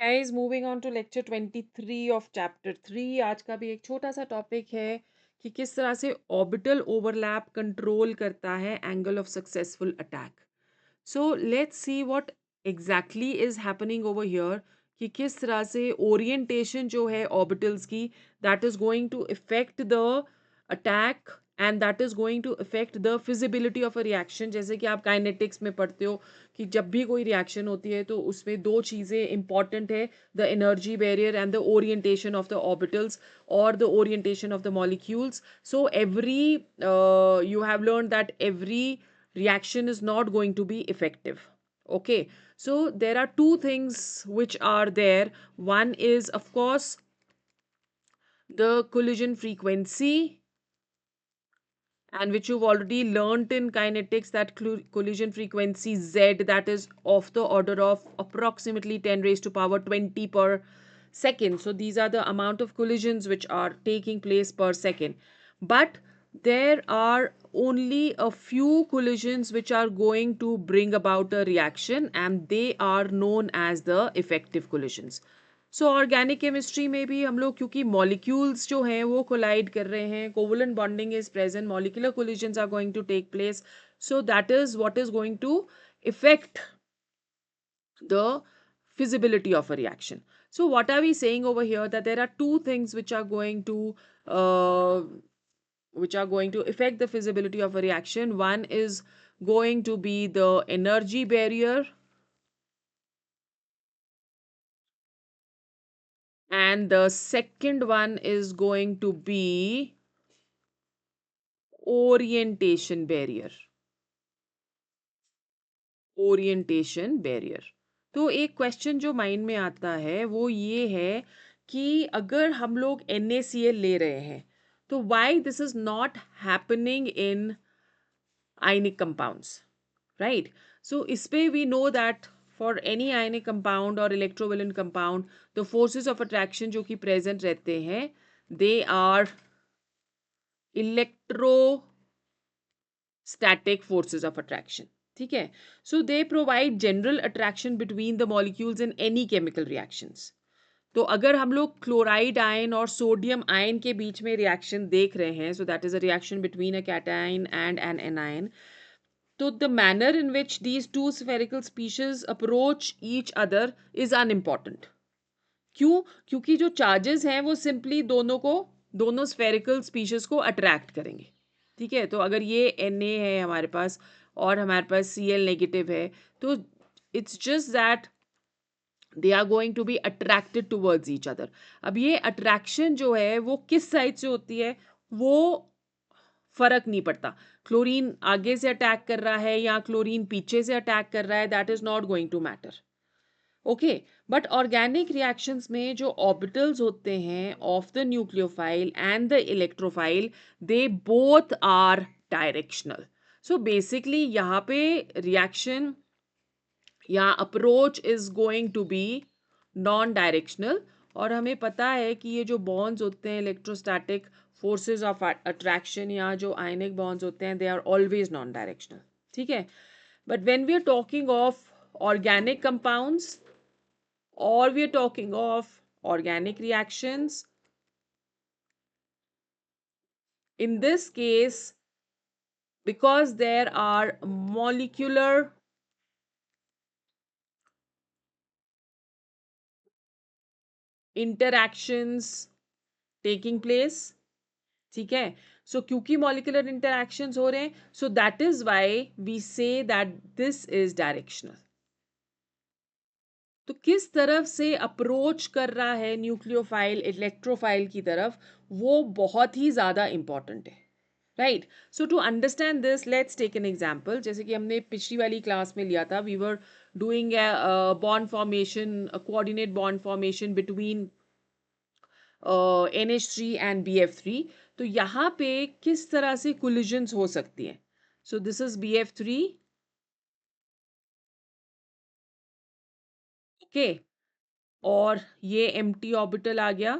Guys moving on to lecture 23 of chapter 3। आज का भी एक छोटा सा टॉपिक है कि किस तरह से ऑर्बिटल ओवरलैप कंट्रोल करता है angle of successful attack. So let's see what exactly is happening over here, कि किस तरह से ओरिएंटेशन जो है ऑर्बिटल्स की, that is going to effect the attack and that is going to effect the feasibility of a reaction. जैसे कि आप काइनेटिक्स में पढ़ते हो कि जब भी कोई रिएक्शन होती है तो उसमें दो चीज़ें इंपॉर्टेंट है, the energy barrier and the orientation of the orbitals और the orientation of the molecules. So every you have learned that every reaction is not going to be effective. Okay, so there are two things which are there. One is of course the collision frequency, and which you've already learnt in kinetics, that collision frequency z, that is of the order of approximately 10 raised to power 20 per second. So these are the amount of collisions which are taking place per second. But there are only a few collisions which are going to bring about a reaction, and they are known as the effective collisions. So organic chemistry में भी हम लोग, क्योंकि molecules जो हैं वो collide कर रहे हैं, covalent bonding is present, molecular collisions are going to take place, so that is what is going to effect the feasibility of a reaction. So what are we saying over here? That there are two things uh, which are going to affect the feasibility of a reaction. One is going to be the energy barrier, and the second one is going to be orientation barrier. Orientation barrier. तो एक question जो mind में आता है वो ये है कि अगर हम लोग NaCl ले रहे हैं तो why this is not happening in ionic compounds, right? So इस पे we know that for any ionic compound और electrovalent compound, the forces of attraction जो कि प्रेजेंट रहते हैं, they are electrostatic forces of attraction. ठीक है, so they provide general attraction between the molecules in any chemical reactions. तो अगर हम लोग क्लोराइड आयन और सोडियम आयन के बीच में रिएक्शन देख रहे हैं, so that is a reaction between a cation and an anion, तो the manner in which these two spherical species approach each other is unimportant. क्यों? क्योंकि जो चार्जेस हैं वो सिंपली दोनों स्फेरिकल स्पीशीज को अट्रैक्ट करेंगे। ठीक है, तो अगर ये Na है हमारे पास और हमारे पास Cl नेगेटिव है, तो it's just that they are going to be attracted towards each other. अब ये अट्रैक्शन जो है वो किस साइड से होती है वो फर्क नहीं पड़ता। क्लोरीन आगे से अटैक कर रहा है या क्लोरीन पीछे से अटैक कर रहा है, that is not going to matter. Okay, but organic reactions में जो ऑर्बिटल्स होते हैं of the nucleophile and the electrophile, they both are directional. So basically यहाँ पे रिएक्शन या approach is going to be non directional. और हमें पता है कि ये जो बॉन्ड्स होते हैं, इलेक्ट्रोस्टैटिक फोर्सेस ऑफ अट्रैक्शन या जो आयनिक बॉन्ड्स होते हैं, they are always non directional. ठीक है, but when we are talking of organic compounds or we are talking of organic reactions, in this case, because there are molecular interactions taking place, ठीक है, सो क्योंकि molecular interactions हो रहे हैं, so that is why we say that this is directional. तो किस तरफ से अप्रोच कर रहा है न्यूक्लियोफाइल इलेक्ट्रोफाइल की तरफ, वो बहुत ही ज्यादा इंपॉर्टेंट है, right? So to understand this, let's take an example. जैसे कि हमने पिछली वाली क्लास में लिया था, we were doing bond formation, coordinate bond formation between NH3 and BF3। तो यहाँ पे किस तरह से कोलिजन्स हो सकती हैं? So this is BF3, okay, और ये एम्प्टी ऑर्बिटल आ गया,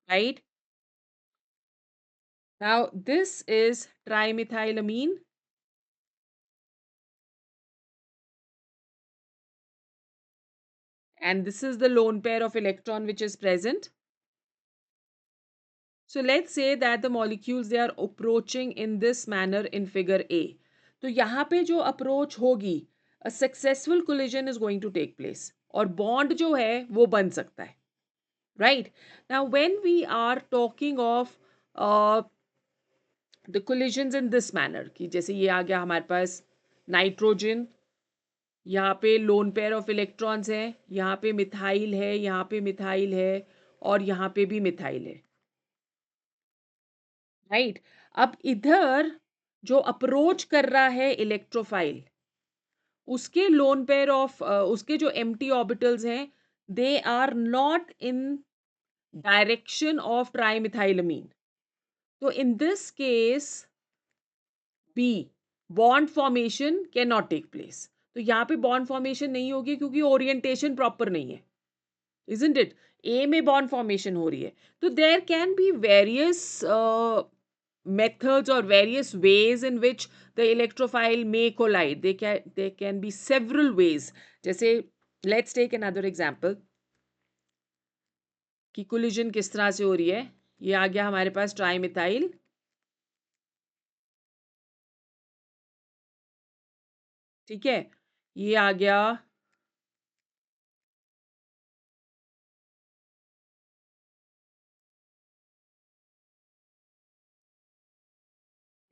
right? Now this is trimethylamine, and this is the lone pair of electron which is present. So let's say that the molecules they are approaching in this manner in figure A. तो यहाँ पे जो approach होगी, a successful collision is going to take place और bond जो है वो बन सकता है, right? Now when we are talking of uh, the collisions in this manner कि जैसे ये आ गया हमारे पास नाइट्रोजन, यहाँ पे लोन पेयर ऑफ इलेक्ट्रॉन्स है, यहाँ पे मिथाइल है, यहाँ पे मिथाइल है और यहाँ पे भी मिथाइल है, राइट? अब इधर जो अप्रोच कर रहा है इलेक्ट्रोफाइल, उसके लोन पेयर ऑफ उसके जो एम्प्टी ऑर्बिटल्स हैं, they are not in direction of trimethylamine. तो in this case B bond formation can not take place. तो यहाँ पे बॉन्ड फॉर्मेशन नहीं होगी क्योंकि ओरिएंटेशन प्रॉपर नहीं है, isn't it? A में bond formation हो रही है. तो there can be various methods or various ways in which the electrophile may collide. There can be several ways. जैसे let's take another example कि collision किस तरह से हो रही है. ये आ गया हमारे पास ट्राइमिथाइल, ठीक है. ये आ गया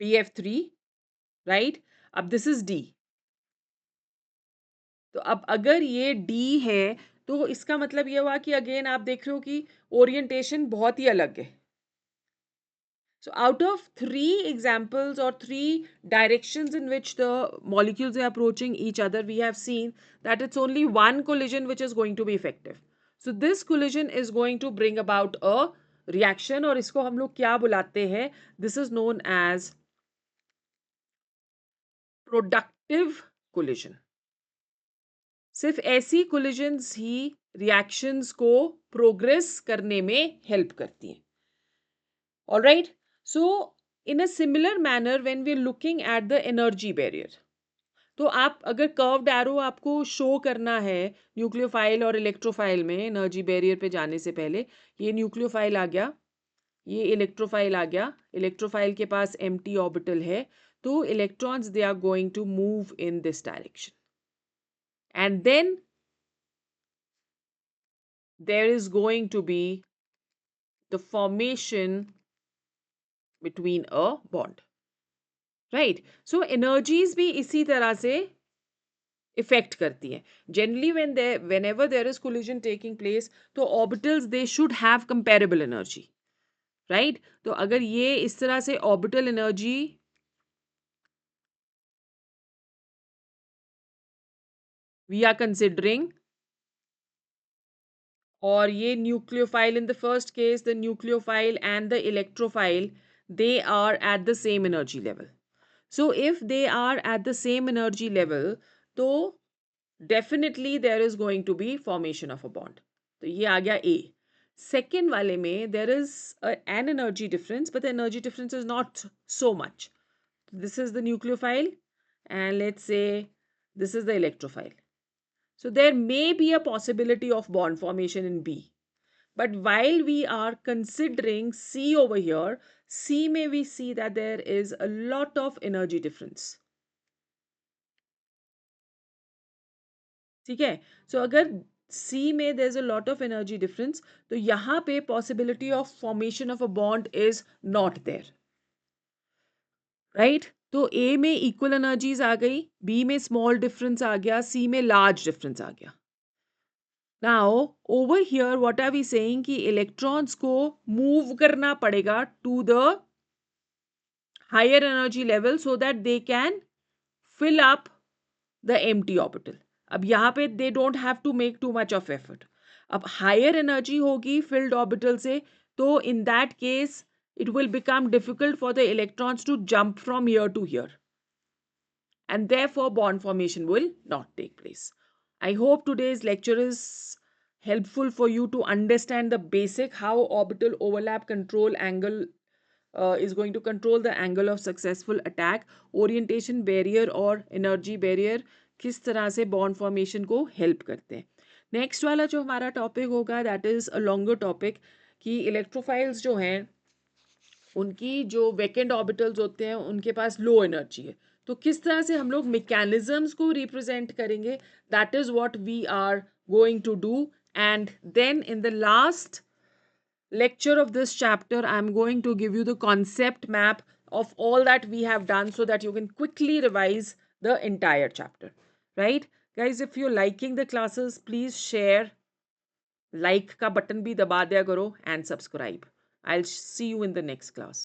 BF3, राइट? अब दिस इज डी. तो अब अगर ये डी है तो इसका मतलब ये हुआ कि अगेन आप देख रहे हो कि ओरिएंटेशन बहुत ही अलग है. So out of three examples or three directions in which the molecules are approaching each other, we have seen that it's only one collision which is going to be effective. So this collision is going to bring about a reaction और इसको हम लोग क्या बुलाते हैं? This is known as productive collision. सिर्फ ऐसी collisions ही reactions को progress करने में help करती हैं. All right. So in a similar manner when we are looking at the energy barrier, तो आप अगर कर्व्ड एरो आपको शो करना है न्यूक्लियोफाइल और इलेक्ट्रोफाइल में एनर्जी बैरियर पे जाने से पहले, ये न्यूक्लियोफाइल आ गया, ये इलेक्ट्रोफाइल आ गया, इलेक्ट्रोफाइल के पास एम्प्टी ऑर्बिटल है, तो electrons they are going to move in this direction and then there is going to be the formation between a bond, right? So energies भी इसी तरह से इफेक्ट करती हैं. Generally whenever there is collision taking place, तो orbitals they should have comparable energy, right? तो अगर ये इस तरह से orbital energy we are considering, और ये nucleophile in the first case, the nucleophile and the electrophile, they are at the same energy level. So if they are at the same energy level, तो definitely there is going to be formation of a bond. तो ये आ गया A. Second वाले में there is an energy difference, but the energy difference is not so much. This is the nucleophile and let's say this is the electrophile. So there may be a possibility of bond formation in B. But while we are considering C over here, C may we see that there is a lot of energy difference. ठीक है. So अगर C में there's a lot of energy difference, तो यहाँ पे possibility of formation of a bond is not there, right? तो A में equal energies आ गई, B में small difference आ गया, C में large difference आ गया. Now over here what are we saying कि electrons को move करना पड़ेगा to the higher energy level so that they can fill up the empty orbital. अब यहाँ पे they don't have to make too much of effort. अब higher energy होगी filled orbital से, तो in that case it will become difficult for the electrons to jump from here to here, and therefore bond formation will not take place. I hope today's lecture is helpful for you to understand the basic how orbital overlap control angle is going to control the angle of successful attack, orientation barrier और energy barrier किस तरह से bond formation को help करते हैं. Next वाला जो हमारा टॉपिक होगा that is a longer topic कि इलेक्ट्रोफाइल्स जो हैं उनकी जो वैकेंट ऑर्बिटल्स होते हैं उनके पास लो एनर्जी है, तो किस तरह से हम लोग मैकेनिज्म्स को रिप्रेजेंट करेंगे, that is what we are going to do. And then in the last lecture of this chapter I'm going to give you the concept map of all that we have done so that you can quickly revise the entire chapter. Right guys, if you're liking the classes, please share, like का button भी दबा दिया करो, and subscribe. I'll see you in the next class.